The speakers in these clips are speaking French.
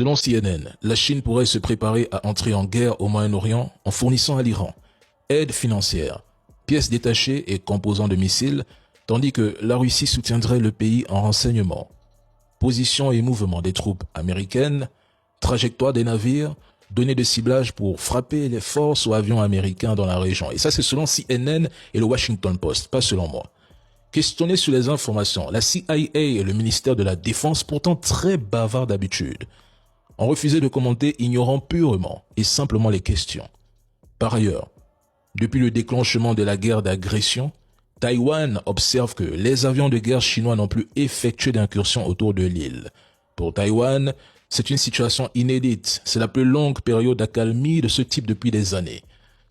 Selon CNN, la Chine pourrait se préparer à entrer en guerre au Moyen-Orient en fournissant à l'Iran aide financière, pièces détachées et composants de missiles, tandis que la Russie soutiendrait le pays en renseignement, position et mouvement des troupes américaines, trajectoire des navires, données de ciblage pour frapper les forces ou avions américains dans la région. Et ça, c'est selon CNN et le Washington Post, pas selon moi. Questionné sur les informations, la CIA et le ministère de la Défense, pourtant très bavards d'habitude, ont refusé de commenter, ignorant purement et simplement les questions. Par ailleurs, depuis le déclenchement de la guerre d'agression, Taïwan observe que les avions de guerre chinois n'ont plus effectué d'incursions autour de l'île. Pour Taïwan, c'est une situation inédite. C'est la plus longue période d'accalmie de ce type depuis des années.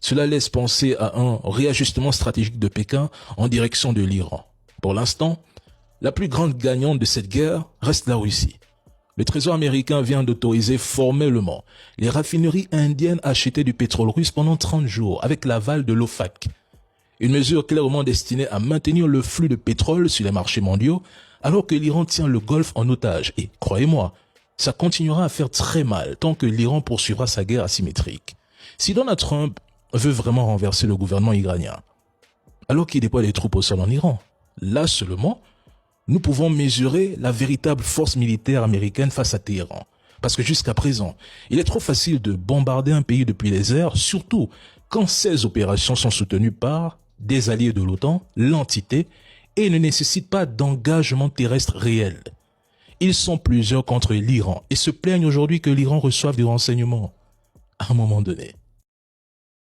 Cela laisse penser à un réajustement stratégique de Pékin en direction de l'Iran. Pour l'instant, la plus grande gagnante de cette guerre reste la Russie. Le Trésor américain vient d'autoriser formellement les raffineries indiennes à acheter du pétrole russe pendant 30 jours avec l'aval de l'OFAC. Une mesure clairement destinée à maintenir le flux de pétrole sur les marchés mondiaux alors que l'Iran tient le Golfe en otage. Et croyez-moi, ça continuera à faire très mal tant que l'Iran poursuivra sa guerre asymétrique. Si Donald Trump veut vraiment renverser le gouvernement iranien, alors qu'il déploie des troupes au sol en Iran, là seulement, nous pouvons mesurer la véritable force militaire américaine face à Téhéran. Parce que jusqu'à présent, il est trop facile de bombarder un pays depuis les airs, surtout quand ces opérations sont soutenues par des alliés de l'OTAN, l'entité, et ne nécessitent pas d'engagement terrestre réel. Ils sont plusieurs contre l'Iran et se plaignent aujourd'hui que l'Iran reçoive des renseignements. À un moment donné,